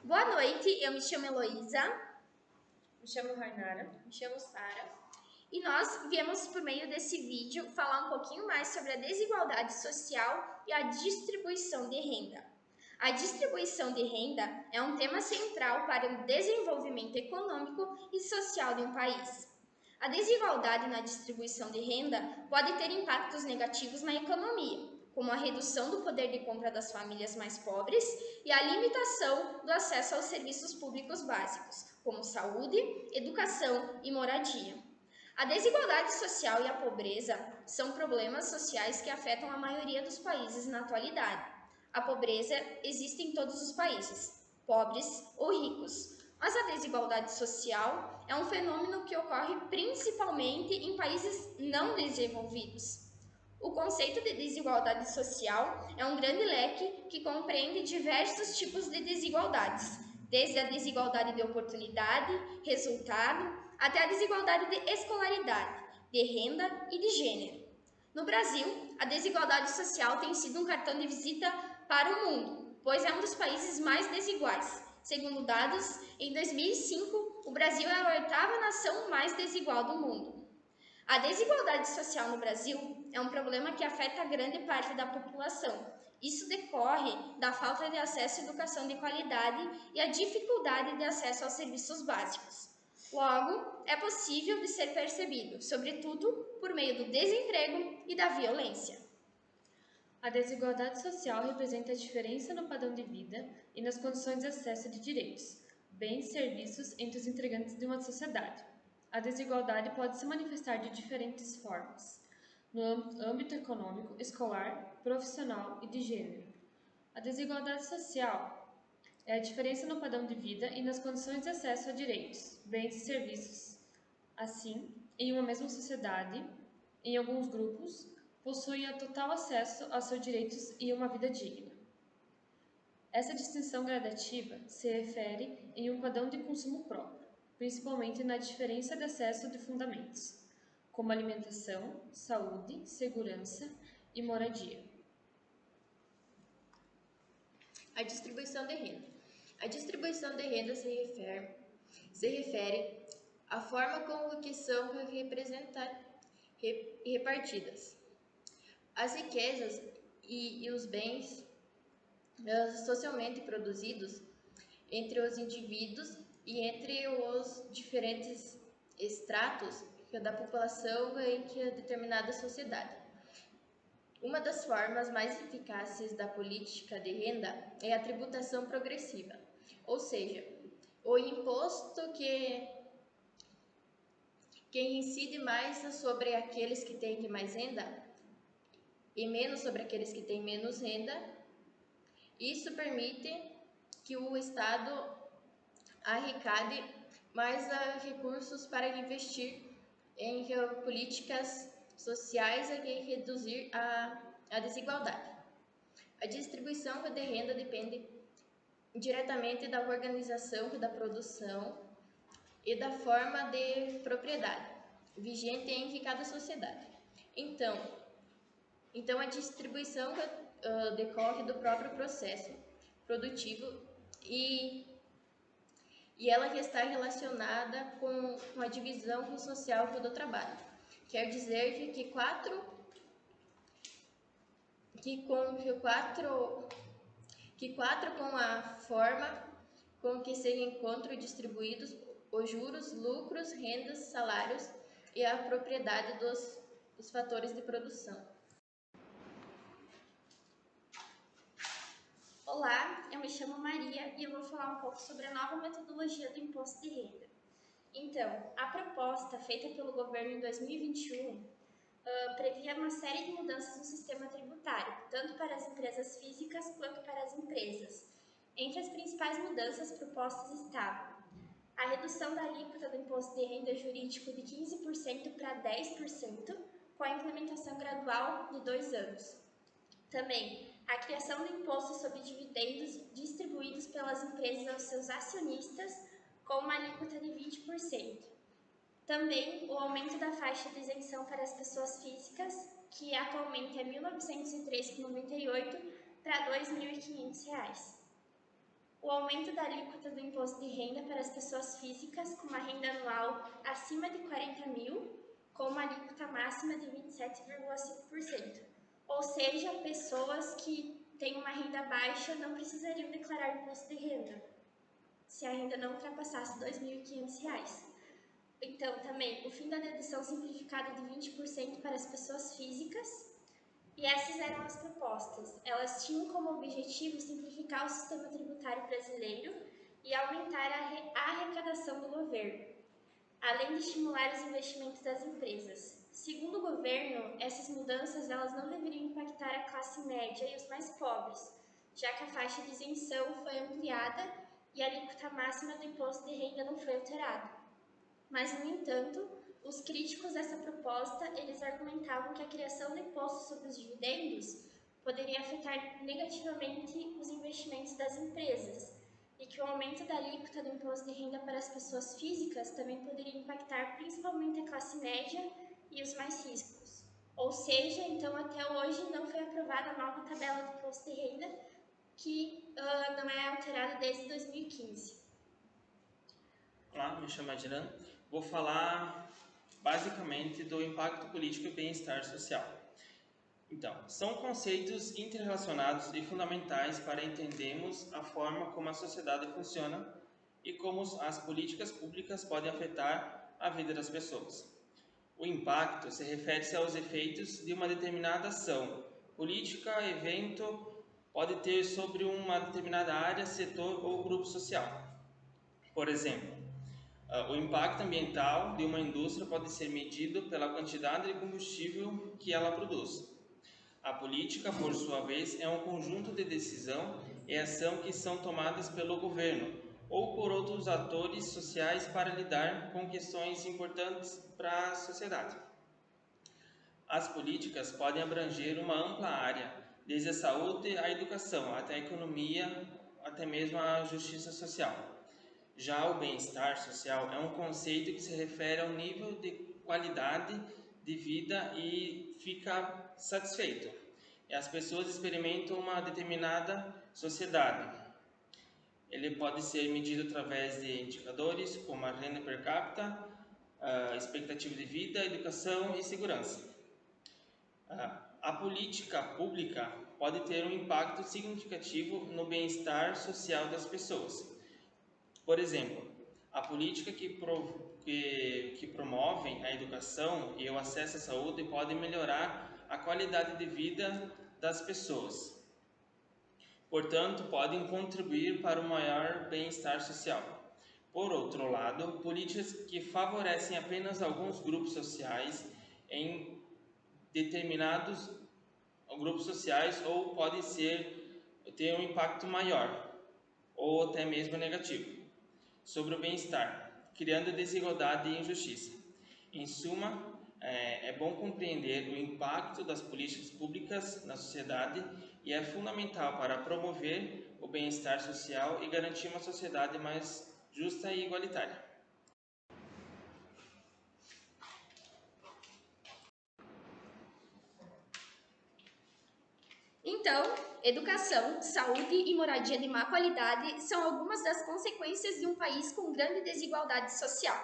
Boa noite, eu me chamo Heloísa. Me chamo Rainara. Me chamo Sara. E nós viemos, por meio desse vídeo, falar um pouquinho mais sobre a desigualdade social e a distribuição de renda. A distribuição de renda é um tema central para o desenvolvimento econômico e social de um país. A desigualdade na distribuição de renda pode ter impactos negativos na economia, como a redução do poder de compra das famílias mais pobres e a limitação do acesso aos serviços públicos básicos, como saúde, educação e moradia. A desigualdade social e a pobreza são problemas sociais que afetam a maioria dos países na atualidade. A pobreza existe em todos os países, pobres ou ricos, mas a desigualdade social é um fenômeno que ocorre principalmente em países não desenvolvidos. O conceito de desigualdade social é um grande leque que compreende diversos tipos de desigualdades, desde a desigualdade de oportunidade, resultado, até a desigualdade de escolaridade, de renda e de gênero. No Brasil, a desigualdade social tem sido um cartão de visita para o mundo, pois é um dos países mais desiguais. Segundo dados, em 2005, o Brasil é a oitava nação mais desigual do mundo. A desigualdade social no Brasil é um problema que afeta grande parte da população. Isso decorre da falta de acesso à educação de qualidade e a dificuldade de acesso aos serviços básicos. Logo, é possível de ser percebido, sobretudo por meio do desemprego e da violência. A desigualdade social representa a diferença no padrão de vida e nas condições de acesso de direitos, bens e serviços entre os integrantes de uma sociedade. A desigualdade pode se manifestar de diferentes formas, no âmbito econômico, escolar, profissional e de gênero. A desigualdade social é a diferença no padrão de vida e nas condições de acesso a direitos, bens e serviços. Assim, em uma mesma sociedade, em alguns grupos, possuem a total acesso aos seus direitos e uma vida digna. Essa distinção gradativa se refere em um padrão de consumo próprio, principalmente na diferença de acesso de fundamentos, como alimentação, saúde, segurança e moradia. A distribuição de renda. A distribuição de renda se refere à forma como que são repartidas as riquezas e os bens socialmente produzidos entre os indivíduos e entre os diferentes estratos da população em que determinada sociedade. Uma das formas mais eficazes da política de renda é a tributação progressiva, ou seja, o imposto que incide mais sobre aqueles que têm mais renda e menos sobre aqueles que têm menos renda. Isso permite que o Estado arrecade mais recursos para investir em políticas sociais e reduzir a desigualdade. A distribuição de renda depende diretamente da organização da produção e da forma de propriedade vigente em cada sociedade. Então a distribuição decorre do próprio processo produtivo e ela que está relacionada com a divisão social do trabalho. Quer dizer que com a forma com que se encontram distribuídos os juros, lucros, rendas, salários e a propriedade dos fatores de produção. Olá, eu me chamo Maria e eu vou falar um pouco sobre a nova metodologia do imposto de renda. Então, a proposta feita pelo governo em 2021 previa uma série de mudanças no sistema tributário, tanto para as empresas físicas quanto para as empresas. Entre as principais mudanças propostas estavam a redução da alíquota do imposto de renda jurídico de 15% para 10%, com a implementação gradual de 2 anos. Também, a criação do imposto sobre dividendos distribuídos pelas empresas aos seus acionistas, com uma alíquota de 20%. Também, o aumento da faixa de isenção para as pessoas físicas, que atualmente é R$ 1.903,98 para R$ 2.500. O aumento da alíquota do imposto de renda para as pessoas físicas com uma renda anual acima de 40 mil, com uma alíquota máxima de 27,5%. Ou seja, pessoas que têm uma renda baixa não precisariam declarar imposto de renda, se a renda não ultrapassasse R$ 2.500. Então, também, o fim da dedução simplificada de 20% para as pessoas físicas. E essas eram as propostas. Elas tinham como objetivo simplificar o sistema tributário brasileiro e aumentar a arrecadação do governo, além de estimular os investimentos das empresas. Segundo o governo, essas mudanças elas não deveriam impactar a classe média e os mais pobres, já que a faixa de isenção foi ampliada e a alíquota máxima do imposto de renda não foi alterada. Mas, no entanto, os críticos dessa proposta, eles argumentavam que a criação do imposto sobre os dividendos poderia afetar negativamente os investimentos das empresas e que o aumento da alíquota do imposto de renda para as pessoas físicas também poderia impactar principalmente a classe média e os mais ricos. Ou seja, então até hoje não foi aprovada a nova tabela do imposto de renda, que não é alterada desde 2015. Olá, me chamo Adnan. Vou falar basicamente do impacto político e bem-estar social. Então, são conceitos interrelacionados e fundamentais para entendermos a forma como a sociedade funciona e como as políticas públicas podem afetar a vida das pessoas. O impacto se refere-se aos efeitos de uma determinada ação, política, evento, pode ter sobre uma determinada área, setor ou grupo social. Por exemplo, o impacto ambiental de uma indústria pode ser medido pela quantidade de combustível que ela produz. A política, por sua vez, é um conjunto de decisão e ação que são tomadas pelo governo ou por outros atores sociais para lidar com questões importantes para a sociedade. As políticas podem abranger uma ampla área, desde a saúde à educação, até a economia, até mesmo a justiça social. Já o bem-estar social é um conceito que se refere ao nível de qualidade de vida e fica satisfeito. E as pessoas experimentam uma determinada sociedade. Ele pode ser medido através de indicadores como a renda per capita, a expectativa de vida, educação e segurança. A política pública pode ter um impacto significativo no bem-estar social das pessoas. Por exemplo, a política que promove a educação e o acesso à saúde pode melhorar a qualidade de vida das pessoas. Portanto, podem contribuir para o maior bem-estar social. Por outro lado, políticas que favorecem apenas alguns grupos sociais em determinados grupos sociais ou podem ter um impacto maior ou até mesmo negativo sobre o bem-estar, criando desigualdade e injustiça. Em suma, é bom compreender o impacto das políticas públicas na sociedade e é fundamental para promover o bem-estar social e garantir uma sociedade mais justa e igualitária. Então, educação, saúde e moradia de má qualidade são algumas das consequências de um país com grande desigualdade social.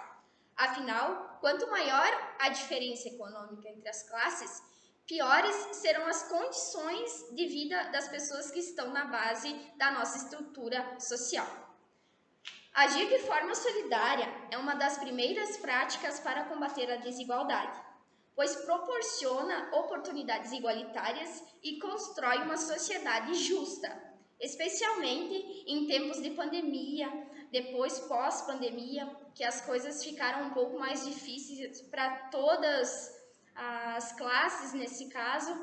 Afinal, quanto maior a diferença econômica entre as classes, piores serão as condições de vida das pessoas que estão na base da nossa estrutura social. Agir de forma solidária é uma das primeiras práticas para combater a desigualdade, pois proporciona oportunidades igualitárias e constrói uma sociedade justa, especialmente em tempos de pandemia, depois pós-pandemia, que as coisas ficaram um pouco mais difíceis para todas as classes nesse caso.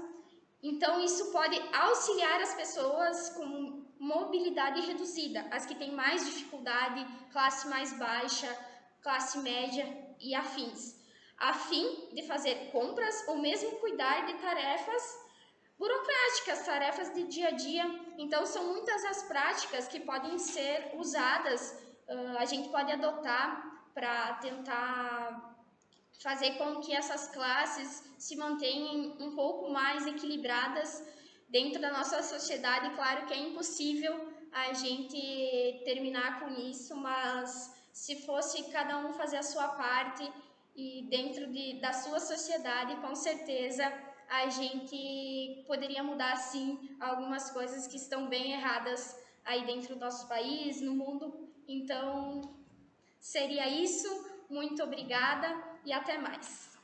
Então, isso pode auxiliar as pessoas com mobilidade reduzida, as que têm mais dificuldade, classe mais baixa, classe média e afins, a fim de fazer compras ou mesmo cuidar de tarefas burocráticas, tarefas de dia a dia. Então, são muitas as práticas que podem ser usadas, a gente pode adotar para tentar fazer com que essas classes se mantenham um pouco mais equilibradas dentro da nossa sociedade. Claro que é impossível a gente terminar com isso, mas se fosse cada um fazer a sua parte e dentro da sua sociedade, com certeza a gente poderia mudar sim algumas coisas que estão bem erradas aí dentro do nosso país, no mundo. Então, seria isso. Muito obrigada e até mais.